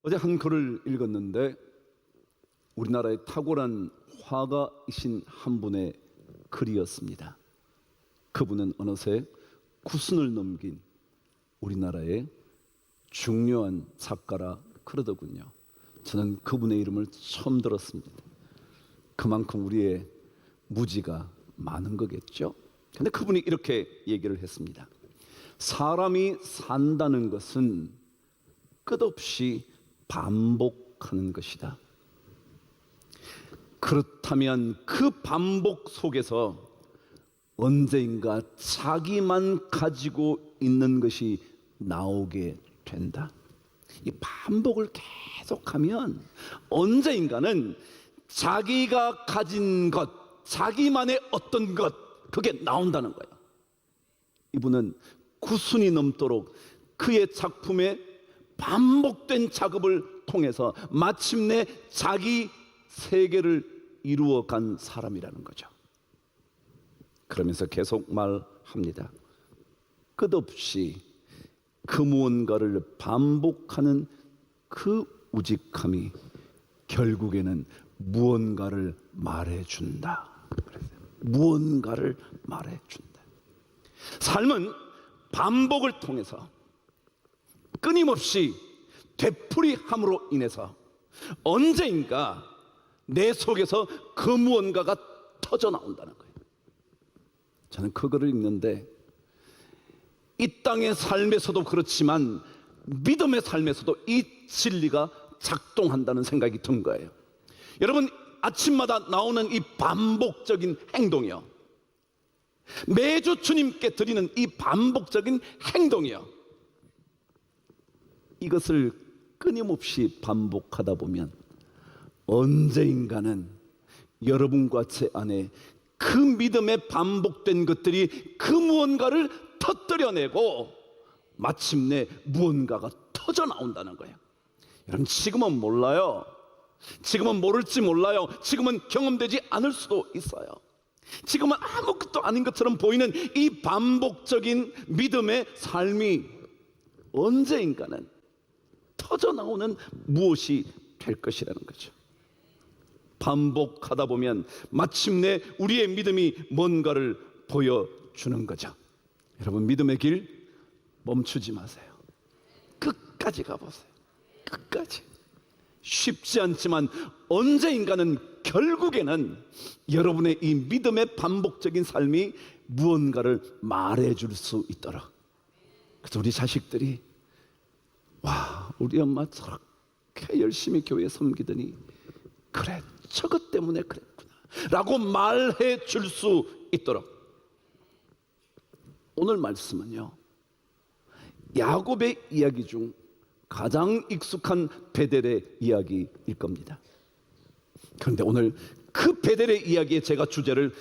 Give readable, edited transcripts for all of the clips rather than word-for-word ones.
어제 한 글을 읽었는데 우리나라의 탁월한 화가이신 한 분의 글이었습니다. 그분은 어느새 9순을 넘긴 우리나라의 중요한 작가라 그러더군요. 저는 그분의 이름을 처음 들었습니다. 그만큼 우리의 무지가 많은 거겠죠. 근데 그분이 이렇게 얘기를 했습니다. 사람이 산다는 것은 끝없이 반복하는 것이다. 그렇다면 그 반복 속에서 언젠가 자기만 가지고 있는 것이 나오게 된다. 이 반복을 계속하면 언젠가는 자기가 가진 것, 자기만의 어떤 것, 그게 나온다는 거예요. 이분은 9순이 넘도록 그의 작품에 반복된 작업을 통해서 마침내 자기 세계를 이루어간 사람이라는 거죠. 그러면서 계속 말합니다. 끝없이 그 무언가를 반복하는 그 우직함이 결국에는 무언가를 말해준다. 무언가를 말해준다. 삶은 반복을 통해서 끊임없이 되풀이함으로 인해서 언젠가 내 속에서 그 무언가가 터져 나온다는 거예요. 저는 그 글을 읽는데 이 땅의 삶에서도 그렇지만 믿음의 삶에서도 이 진리가 작동한다는 생각이 든 거예요. 여러분, 아침마다 나오는 이 반복적인 행동이요, 매주 주님께 드리는 이 반복적인 행동이요, 이것을 끊임없이 반복하다 보면 언제인가는 여러분과 제 안에 그 믿음의 반복된 것들이 그 무언가를 터뜨려내고 마침내 무언가가 터져 나온다는 거예요. 여러분, 지금은 몰라요. 지금은 모를지 몰라요. 지금은 경험되지 않을 수도 있어요. 지금은 아무것도 아닌 것처럼 보이는 이 반복적인 믿음의 삶이 언제인가는 터져 나오는 무엇이 될 것이라는 거죠. 반복하다 보면 마침내 우리의 믿음이 뭔가를 보여주는 거죠. 여러분, 믿음의 길 멈추지 마세요. 끝까지 가보세요. 끝까지. 쉽지 않지만 언제인가는 결국에는 여러분의 이 믿음의 반복적인 삶이 무언가를 말해줄 수 있도록. 그래서 우리 자식들이 와, 우리 엄마 저렇게 열심히 교회 섬기더니 그래, 저것 때문에 그랬구나 라고 말해 줄 수 있도록. 오늘 말씀은요, 야곱의 이야기 중 가장 익숙한 베델의 이야기일 겁니다. 그런데 오늘 그 베델의 이야기에 제가 주제를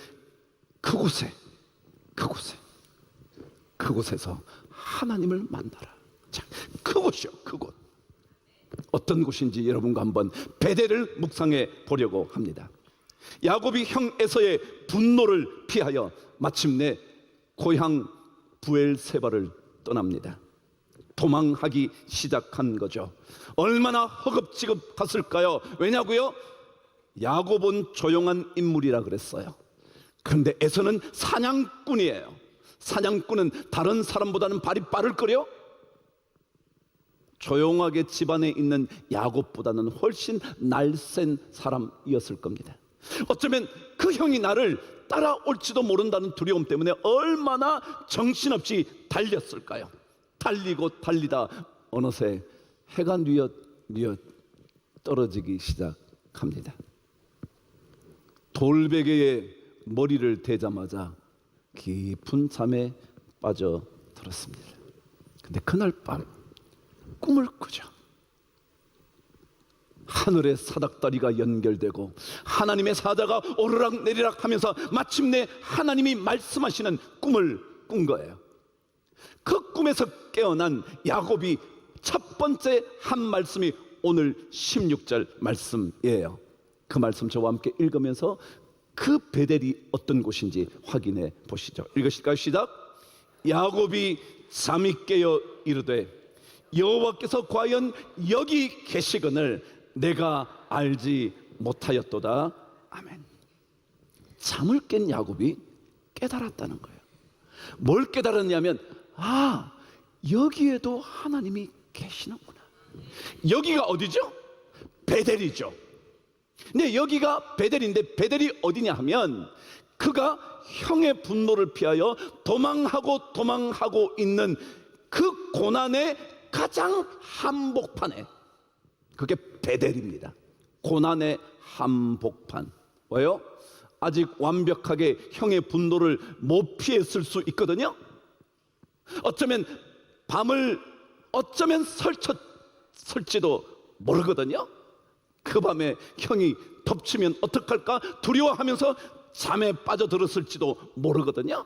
그곳에서 하나님을 만나라. 자, 그곳이요, 그곳. 어떤 곳인지 여러분과 한번 베델을 묵상해 보려고 합니다. 야곱이 형 에서의 분노를 피하여 마침내 고향 브엘세바를 떠납니다. 도망하기 시작한 거죠. 얼마나 허겁지겁 갔을까요? 왜냐고요? 야곱은 조용한 인물이라 그랬어요. 그런데 에서는 사냥꾼이에요. 사냥꾼은 다른 사람보다는 발이 빠를 거요? 조용하게 집안에 있는 야곱보다는 훨씬 날쌘 사람이었을 겁니다. 어쩌면 그 형이 나를 따라올지도 모른다는 두려움 때문에 얼마나 정신없이 달렸을까요? 달리고 달리다 어느새 해가 뉘엿뉘엿 떨어지기 시작합니다. 돌베개에 머리를 대자마자 깊은 잠에 빠져들었습니다. 근데 그날 밤 꿈을 꾸죠. 하늘의 사닥다리가 연결되고 하나님의 사자가 오르락 내리락 하면서 마침내 하나님이 말씀하시는 꿈을 꾼 거예요. 그 꿈에서 깨어난 야곱이 첫 번째 한 말씀이 오늘 16절 말씀이에요. 그 말씀 저와 함께 읽으면서 그 베델이 어떤 곳인지 확인해 보시죠. 읽으실까요? 시작. 야곱이 잠이 깨어 이르되 여호와께서 과연 여기 계시거늘 내가 알지 못하였도다. 아멘. 잠을 깬 야곱이 깨달았다는 거예요. 뭘 깨달았냐면 여기에도 하나님이 계시는구나. 여기가 어디죠? 베델이죠. 근데 여기가 베델인데 베델이 어디냐 하면 그가 형의 분노를 피하여 도망하고 있는 그 고난의 가장 한복판에, 그게 베델입니다. 고난의 한복판. 왜요? 아직 완벽하게 형의 분노를 못 피했을 수 있거든요. 어쩌면 밤을 설지도 모르거든요. 그 밤에 형이 덮치면 어떡할까 두려워하면서 잠에 빠져들었을지도 모르거든요.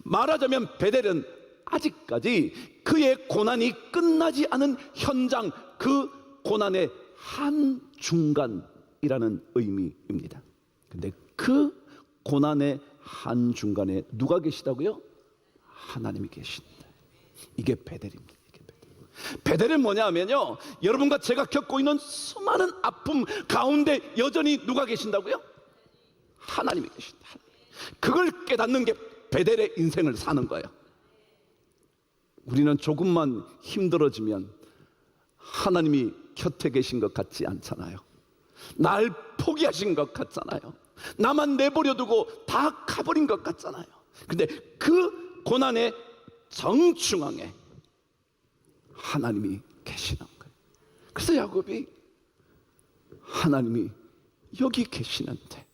말하자면 베델은 아직까지 그의 고난이 끝나지 않은 현장, 그 고난의 한중간이라는 의미입니다. 근데 그 고난의 한중간에 누가 계시다고요? 하나님이 계신다. 이게 베델입니다. 베델은 뭐냐 하면요, 여러분과 제가 겪고 있는 수많은 아픔 가운데 여전히 누가 계신다고요? 하나님이 계신다. 그걸 깨닫는 게 베델의 인생을 사는 거예요. 우리는 조금만 힘들어지면 하나님이 곁에 계신 것 같지 않잖아요. 날 포기하신 것 같잖아요. 나만 내버려 두고 다 가버린 것 같잖아요. 근데 그 고난의 정중앙에 하나님이 계시는 거예요. 그래서 야곱이 하나님이 여기 계시는데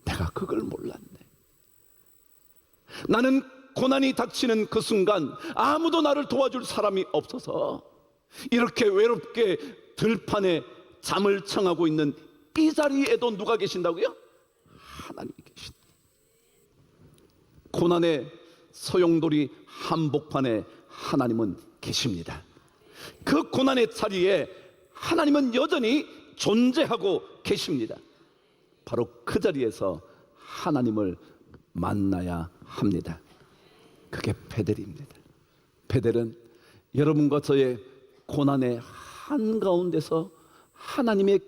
내가 그걸 몰랐네. 나는 고난이 닥치는 그 순간 아무도 나를 도와줄 사람이 없어서 이렇게 외롭게 들판에 잠을 청하고 있는 이 자리에도 누가 계신다고요? 하나님이 계신다. 고난의 소용돌이 한복판에 하나님은 계십니다. 그 고난의 자리에 하나님은 여전히 존재하고 계십니다. 바로 그 자리에서 하나님을 만나야 합니다. 그게 베델입니다. 베델은 여러분과 저의 고난의 한가운데서 하나님의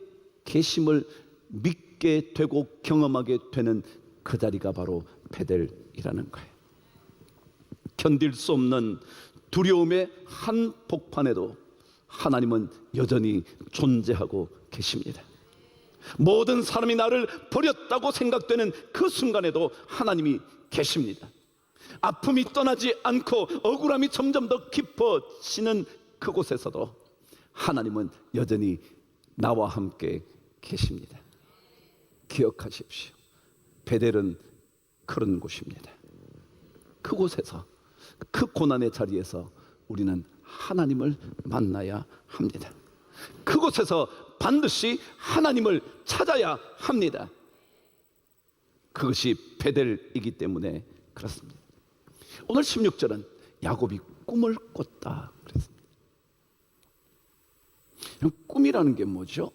계심을 믿게 되고 경험하게 되는 그 자리가 바로 베델이라는 거예요. 견딜 수 없는 두려움의 한복판에도 하나님은 여전히 존재하고 계십니다. 모든 사람이 나를 버렸다고 생각되는 그 순간에도 하나님이 계십니다. 아픔이 떠나지 않고 억울함이 점점 더 깊어지는 그곳에서도 하나님은 여전히 나와 함께 계십니다. 기억하십시오. 베델은 그런 곳입니다. 그곳에서, 그 고난의 자리에서 우리는 하나님을 만나야 합니다. 그곳에서 반드시 하나님을 찾아야 합니다. 그것이 베델이기 때문에 그렇습니다. 오늘 16절은 야곱이 꿈을 꿨다 그랬습니다. 꿈이라는 게 뭐죠?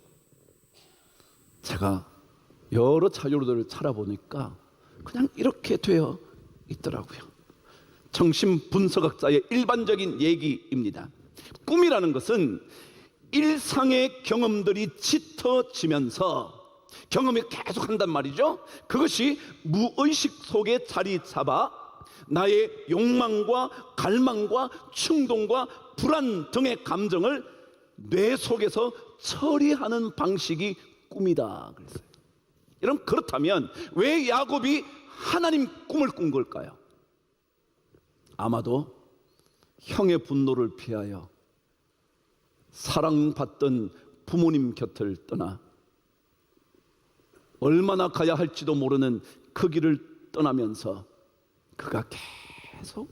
제가 여러 자료들을 찾아보니까 그냥 이렇게 되어 있더라고요. 정신분석학자의 일반적인 얘기입니다. 꿈이라는 것은 일상의 경험들이 짙어지면서 경험이 계속 한단 말이죠. 그것이 무의식 속에 자리 잡아 나의 욕망과 갈망과 충동과 불안 등의 감정을 뇌 속에서 처리하는 방식이 꿈이다 그랬어요. 여러분, 그렇다면 왜 야곱이 하나님 꿈을 꾼 걸까요? 아마도 형의 분노를 피하여 사랑받던 부모님 곁을 떠나 얼마나 가야 할지도 모르는 그 길을 떠나면서 그가 계속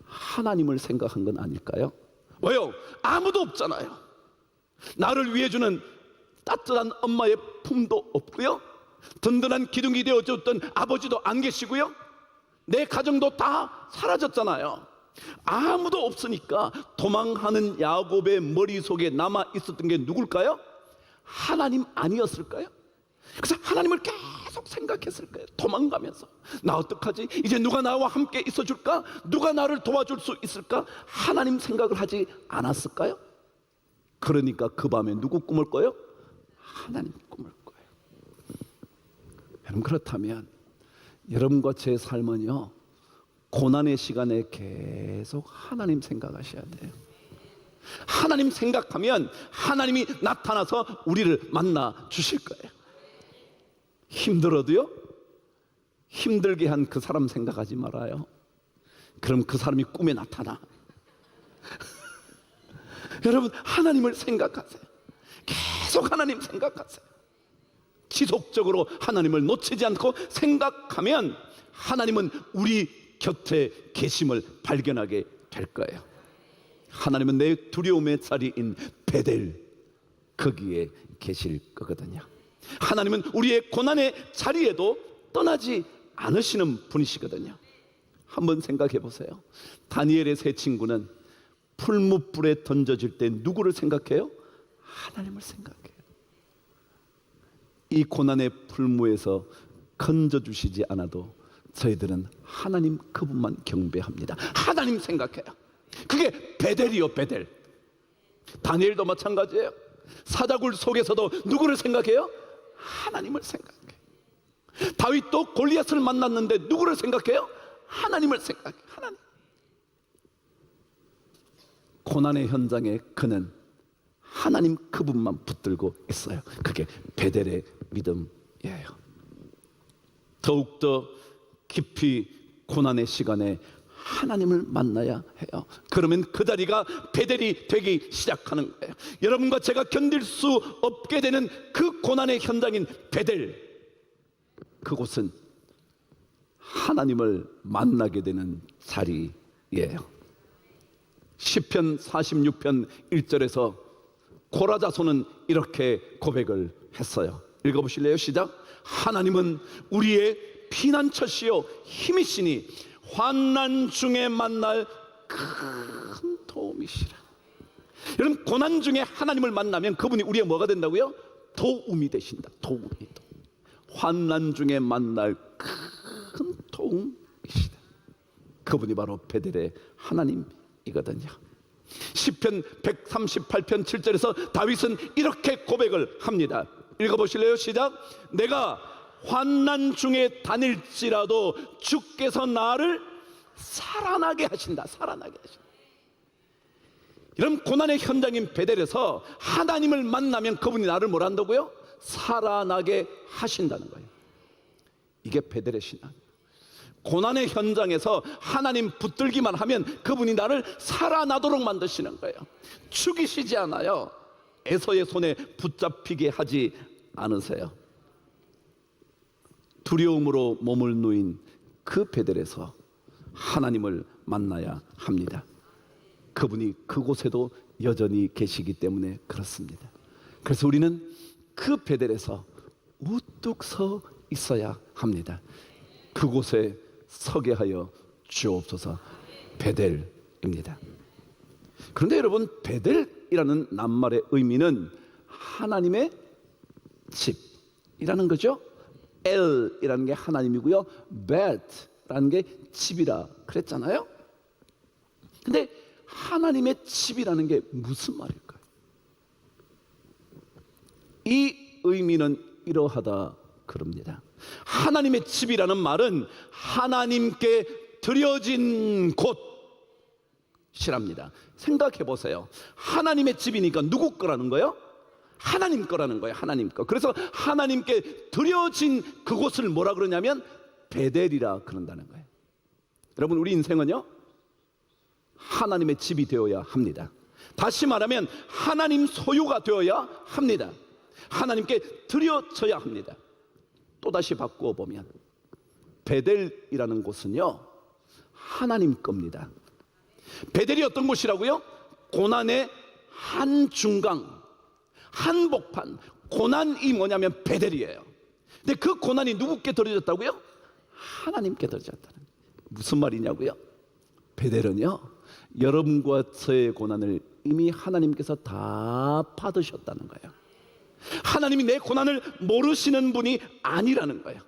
하나님을 생각한 건 아닐까요? 왜요? 아무도 없잖아요. 나를 위해 주는 따뜻한 엄마의 품도 없고요, 든든한 기둥이 되어줬던 아버지도 안 계시고요, 내 가정도 다 사라졌잖아요. 아무도 없으니까 도망하는 야곱의 머릿속에 남아 있었던 게 누굴까요? 하나님 아니었을까요? 그래서 하나님을 계속 생각했을 거예요. 도망가면서 나 어떡하지? 이제 누가 나와 함께 있어줄까? 누가 나를 도와줄 수 있을까? 하나님 생각을 하지 않았을까요? 그러니까 그 밤에 누구 꿈을 꿔요? 하나님 꿈을 꿔요. 여러분, 그렇다면 여러분과 제 삶은요, 고난의 시간에 계속 하나님 생각하셔야 돼요. 하나님 생각하면 하나님이 나타나서 우리를 만나 주실 거예요. 힘들어도요, 힘들게 한 그 사람 생각하지 말아요. 그럼 그 사람이 꿈에 나타나. 여러분, 하나님을 생각하세요. 계속 하나님 생각하세요. 지속적으로 하나님을 놓치지 않고 생각하면 하나님은 우리 곁에 계심을 발견하게 될 거예요. 하나님은 내 두려움의 자리인 베델, 거기에 계실 거거든요. 하나님은 우리의 고난의 자리에도 떠나지 않으시는 분이시거든요. 한번 생각해 보세요. 다니엘의 세 친구는 풀무불에 던져질 때 누구를 생각해요? 하나님을 생각해요. 이 고난의 풀무에서 건져주시지 않아도 저희들은 하나님 그분만 경배합니다. 하나님 생각해요. 그게 베델이요, 베델. 다니엘도 마찬가지예요. 사자굴 속에서도 누구를 생각해요? 하나님을 생각해요. 다윗도 골리앗을 만났는데 누구를 생각해요? 하나님을 생각해요. 하나님. 고난의 현장에 그는 하나님 그분만 붙들고 있어요. 그게 베델의 믿음이에요. 더욱더 깊이 고난의 시간에 하나님을 만나야 해요. 그러면 그 자리가 베델이 되기 시작하는 거예요. 여러분과 제가 견딜 수 없게 되는 그 고난의 현장인 베델, 그곳은 하나님을 만나게 되는 자리예요. 시편 46편 1절에서 고라자손은 이렇게 고백을 했어요. 읽어보실래요? 시작. 하나님은 우리의 피난처시요 힘이시니 환난 중에 만날 큰 도움이시라. 여러분, 고난 중에 하나님을 만나면 그분이 우리의 뭐가 된다고요? 도움이 되신다. 도움이. 환난 중에 만날 큰 도움이시다. 그분이 바로 베델의 하나님이거든요. 시편 138편 7절에서 다윗은 이렇게 고백을 합니다. 읽어보실래요? 시작. 내가 환난 중에 다닐지라도 주께서 나를 살아나게 하신다. 살아나게 하신다. 이런 고난의 현장인 베델에서 하나님을 만나면 그분이 나를 뭘 한다고요? 살아나게 하신다는 거예요. 이게 베델의 신앙. 고난의 현장에서 하나님 붙들기만 하면 그분이 나를 살아나도록 만드시는 거예요. 죽이시지 않아요. 에서의 손에 붙잡히게 하지 않으세요. 두려움으로 몸을 누인 그 베델에서 하나님을 만나야 합니다. 그분이 그곳에도 여전히 계시기 때문에 그렇습니다. 그래서 우리는 그 베델에서 우뚝 서 있어야 합니다. 그곳에 서게 하여 주옵소서. 베델입니다. 그런데 여러분, 베델이라는 낱말의 의미는 하나님의 집이라는 거죠. 엘이라는 게 하나님이고요, 벳이라는 게 집이라 그랬잖아요. 근데 하나님의 집이라는 게 무슨 말일까요? 이 의미는 이러하다 그럽니다. 하나님의 집이라는 말은 하나님께 드려진 곳이랍니다. 생각해 보세요. 하나님의 집이니까 누구 거라는 거예요? 하나님 거라는 거예요. 하나님 거. 그래서 하나님께 드려진 그곳을 뭐라 그러냐면 베델이라 그런다는 거예요. 여러분, 우리 인생은요, 하나님의 집이 되어야 합니다. 다시 말하면 하나님 소유가 되어야 합니다. 하나님께 드려져야 합니다. 또다시 바꾸어 보면 베델이라는 곳은요, 하나님 겁니다. 베델이 어떤 곳이라고요? 고난의 한중강, 한복판. 고난이 뭐냐면 베델이에요. 근데 그 고난이 누구께 드려졌다고요? 하나님께 드려졌다는. 무슨 말이냐고요? 베델은요, 여러분과 저의 고난을 이미 하나님께서 다 받으셨다는 거예요. 하나님이 내 고난을 모르시는 분이 아니라는 거예요.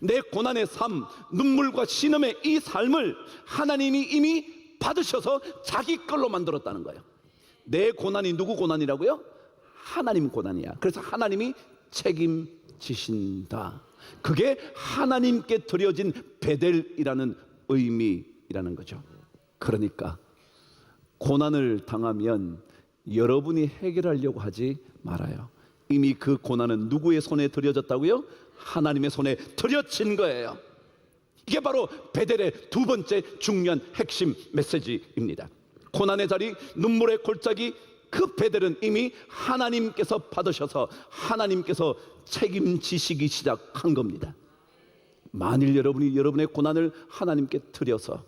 내 고난의 삶, 눈물과 신음의 이 삶을 하나님이 이미 받으셔서 자기 걸로 만들었다는 거예요. 내 고난이 누구 고난이라고요? 하나님 고난이야. 그래서 하나님이 책임지신다. 그게 하나님께 드려진 베델이라는 의미라는 거죠. 그러니까 고난을 당하면 여러분이 해결하려고 하지 말아요. 이미 그 고난은 누구의 손에 드려졌다고요? 하나님의 손에 드려진 거예요. 이게 바로 베델의 두 번째 중요한 핵심 메시지입니다. 고난의 자리, 눈물의 골짜기, 그 베델은 이미 하나님께서 받으셔서 하나님께서 책임지시기 시작한 겁니다. 만일 여러분이 여러분의 고난을 하나님께 드려서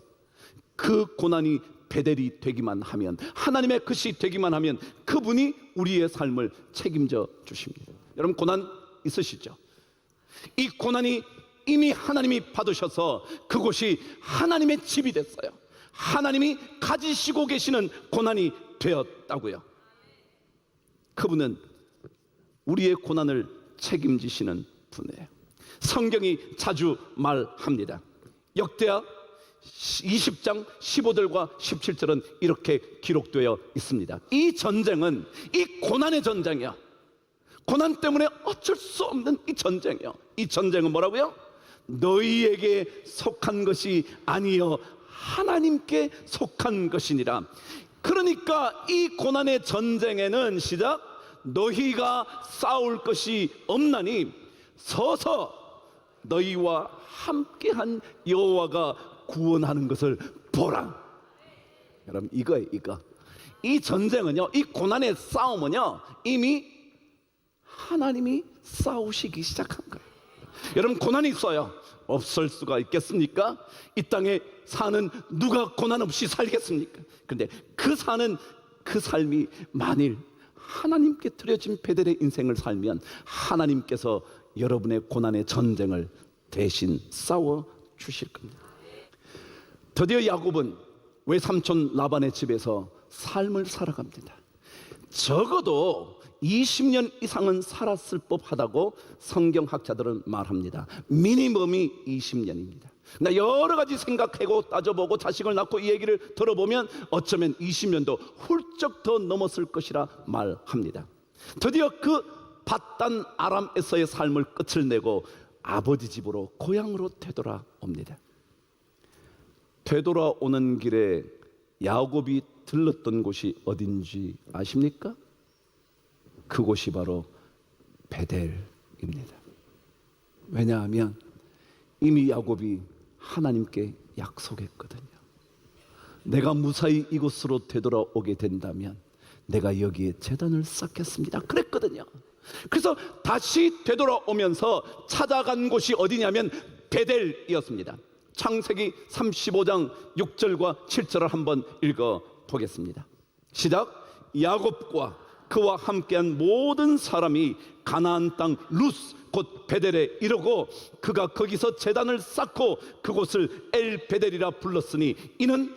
그 고난이 베델이 되기만 하면, 하나님의 것이 되기만 하면 그분이 우리의 삶을 책임져 주십니다. 여러분 고난 있으시죠? 이 고난이 이미 하나님이 받으셔서 그곳이 하나님의 집이 됐어요. 하나님이 가지시고 계시는 고난이 되었다고요. 그분은 우리의 고난을 책임지시는 분이에요. 성경이 자주 말합니다. 역대하 20장 15절과 17절은 이렇게 기록되어 있습니다. 이 전쟁은 이 고난의 전쟁이야. 고난 때문에 어쩔 수 없는 이 전쟁이요. 이 전쟁은 뭐라고요? 너희에게 속한 것이 아니여 하나님께 속한 것이니라. 그러니까 이 고난의 전쟁에는 시작, 너희가 싸울 것이 없나니 서서 너희와 함께한 여호와가 구원하는 것을 보라. 여러분 이거예요. 이 전쟁은요, 이 고난의 싸움은요 이미 하나님이 싸우시기 시작한 거예요. 여러분 고난이 있어요. 없을 수가 있겠습니까? 이 땅에 사는 누가 고난 없이 살겠습니까? 그런데 그 사는 그 삶이 만일 하나님께 드려진 베델의 인생을 살면 하나님께서 여러분의 고난의 전쟁을 대신 싸워 주실 겁니다. 드디어 야곱은 외삼촌 라반의 집에서 삶을 살아갑니다. 적어도 20년 이상은 살았을 법하다고 성경학자들은 말합니다. 미니멈이 20년입니다. 나 여러 가지 생각하고 따져보고 자식을 낳고 이 얘기를 들어보면 어쩌면 20년도 훌쩍 더 넘었을 것이라 말합니다. 드디어 그 밧단 아람에서의 삶을 끝을 내고 아버지 집으로 고향으로 되돌아옵니다. 되돌아오는 길에 야곱이 들렀던 곳이 어딘지 아십니까? 그곳이 바로 베델입니다. 왜냐하면 이미 야곱이 하나님께 약속했거든요. 내가 무사히 이곳으로 되돌아오게 된다면 내가 여기에 제단을 쌓겠습니다 그랬거든요. 그래서 다시 되돌아오면서 찾아간 곳이 어디냐면 베델이었습니다. 창세기 35장 6절과 7절을 한번 읽어보겠습니다. 시작. 야곱과 그와 함께한 모든 사람이 가나안 땅 루스 곧 베델에 이르고 그가 거기서 제단을 쌓고 그곳을 엘 베델이라 불렀으니 이는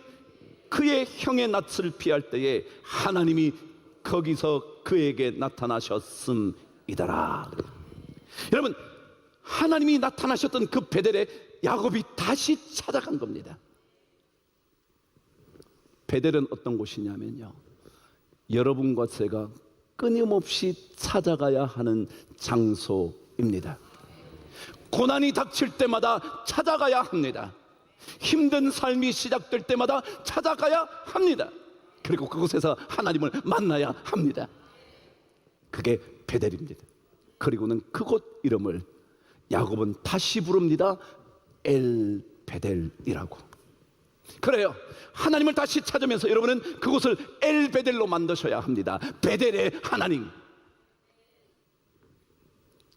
그의 형의 낯을 피할 때에 하나님이 거기서 그에게 나타나셨음이더라. 여러분 하나님이 나타나셨던 그 베델에 야곱이 다시 찾아간 겁니다. 베델은 어떤 곳이냐면요, 여러분과 제가 끊임없이 찾아가야 하는 장소입니다. 고난이 닥칠 때마다 찾아가야 합니다. 힘든 삶이 시작될 때마다 찾아가야 합니다. 그리고 그곳에서 하나님을 만나야 합니다. 그게 베델입니다. 그리고는 그곳 이름을 야곱은 다시 부릅니다. 엘 베델이라고. 그래요. 하나님을 다시 찾으면서 여러분은 그곳을 엘 베델로 만드셔야 합니다. 베델의 하나님.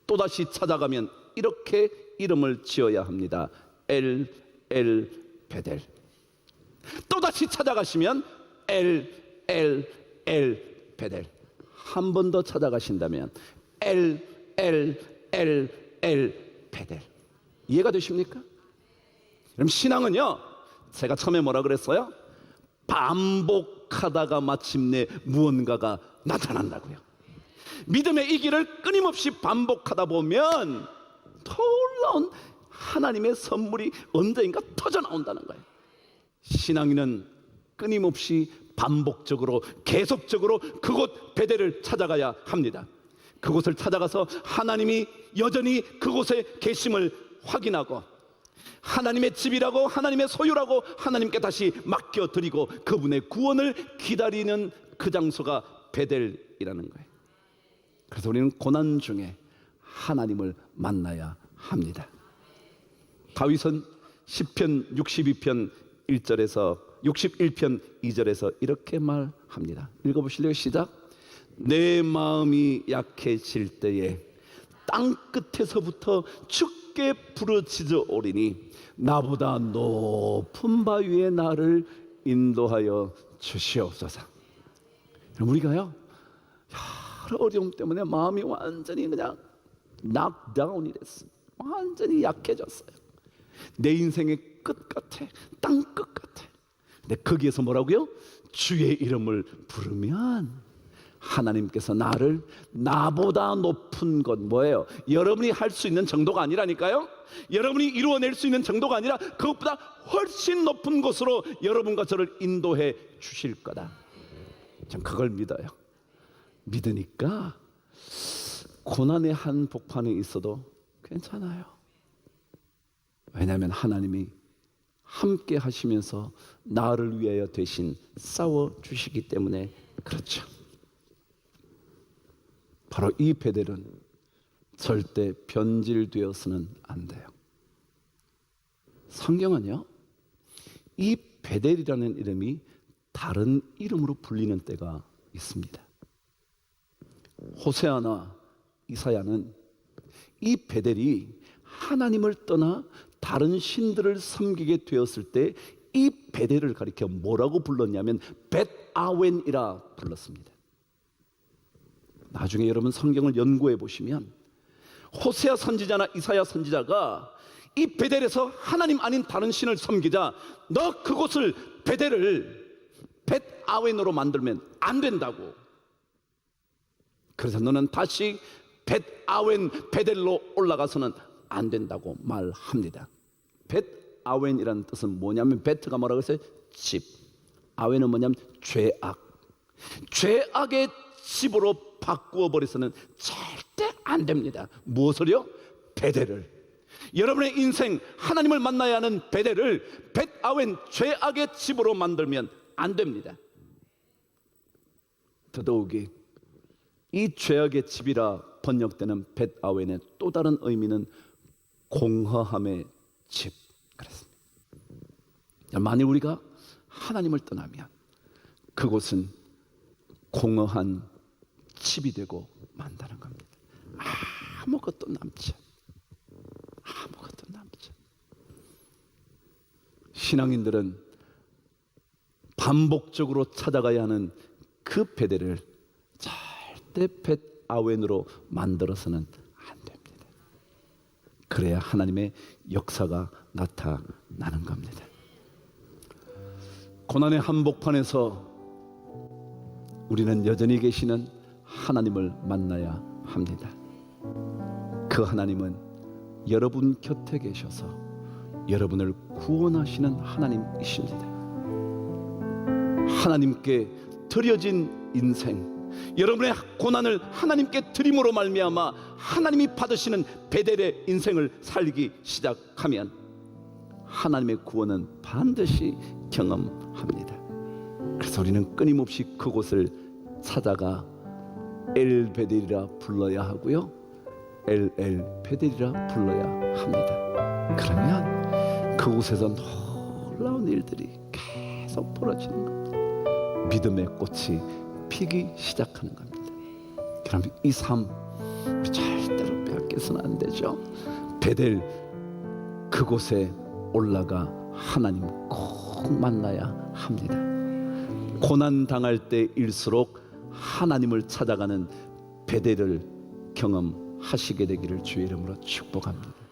또다시 찾아가면 이렇게 이름을 지어야 합니다. 엘 베델. 또다시 찾아가시면 엘 베델. 한 번 더 찾아가신다면 엘 베델. 이해가 되십니까? 그럼 신앙은요, 제가 처음에 뭐라 그랬어요? 반복하다가 마침내 무언가가 나타난다고요. 믿음의 이 길을 끊임없이 반복하다 보면 놀라운 하나님의 선물이 언젠가 터져 나온다는 거예요. 신앙인은 끊임없이 반복적으로 계속적으로 그곳 베델을 찾아가야 합니다. 그곳을 찾아가서 하나님이 여전히 그곳에 계심을 확인하고 하나님의 집이라고 하나님의 소유라고 하나님께 다시 맡겨드리고 그분의 구원을 기다리는 그 장소가 베델이라는 거예요. 그래서 우리는 고난 중에 하나님을 만나야 합니다. 다윗은 시편 62편 1절에서 61편 2절에서 이렇게 말합니다. 읽어보실래요? 시작. 내 마음이 약해질 때에 땅 끝에서부터 죽게 부르짖어 오리니 나보다 높은 바 위에 나를 인도하여 주시옵소서. 우리가요 여러 어려움 때문에 마음이 완전히 그냥 knockdown이 됐어요. 완전히 약해졌어요. 내 인생의 끝 같아, 땅 끝 같아. 근데 거기에서 뭐라고요? 주의 이름을 부르면 하나님께서 나를 나보다 높은 것 뭐예요? 여러분이 할 수 있는 정도가 아니라니까요. 여러분이 이루어낼 수 있는 정도가 아니라 그것보다 훨씬 높은 곳으로 여러분과 저를 인도해 주실 거다. 전 그걸 믿어요. 믿으니까 고난의 한복판에 있어도 괜찮아요. 왜냐하면 하나님이 함께 하시면서 나를 위하여 대신 싸워 주시기 때문에 그렇죠. 바로 이 베델은 절대 변질되어서는 안 돼요. 성경은요 이 베델이라는 이름이 다른 이름으로 불리는 때가 있습니다. 호세아나 이사야는 이 베델이 하나님을 떠나 다른 신들을 섬기게 되었을 때 이 베델을 가리켜 뭐라고 불렀냐면 벳아웬이라 불렀습니다. 나중에 여러분 성경을 연구해 보시면 호세아 선지자나 이사야 선지자가 이 베델에서 하나님 아닌 다른 신을 섬기자 너 그곳을 베델을 벳아웬으로 만들면 안 된다고. 그래서 너는 다시 벳아웬 베델로 올라가서는 안 된다고 말합니다. 벳아웬이라는 뜻은 뭐냐면 베트가 뭐라고 했어요? 집. 아웬은 뭐냐면 죄악. 죄악의 집으로 바꾸어 버려서는 절대 안 됩니다. 무엇을요? 베델을. 여러분의 인생 하나님을 만나야 하는 베델을 벳아웬 죄악의 집으로 만들면 안 됩니다. 더더욱이 이 죄악의 집이라 번역되는 벳아웬의 또 다른 의미는 공허함의 집. 그렇습니다. 만일 우리가 하나님을 떠나면 그곳은 공허한 집이 되고 만다는 겁니다. 아무것도 남지 신앙인들은 반복적으로 찾아가야 하는 그 베델을 절대 벳아웬으로 만들어서는 안 됩니다. 그래야 하나님의 역사가 나타나는 겁니다. 고난의 한복판에서 우리는 여전히 계시는 하나님을 만나야 합니다. 그 하나님은 여러분 곁에 계셔서 여러분을 구원하시는 하나님이십니다. 하나님께 드려진 인생, 여러분의 고난을 하나님께 드림으로 말미암아 하나님이 받으시는 베델의 인생을 살기 시작하면 하나님의 구원은 반드시 경험합니다. 그래서 우리는 끊임없이 그곳을 찾아가 엘 베델이라 불러야 하고요, 엘 베델이라 불러야 합니다. 그러면 그곳에서 놀라운 일들이 계속 벌어지는 겁니다. 믿음의 꽃이 피기 시작하는 겁니다. 그럼 이 삶 우리 절대로 빼앗겨서는 안 되죠. 베델 그곳에 올라가 하나님 꼭 만나야 합니다. 고난 당할 때일수록 하나님을 찾아가는 베델을 경험하시게 되기를 주의 이름으로 축복합니다.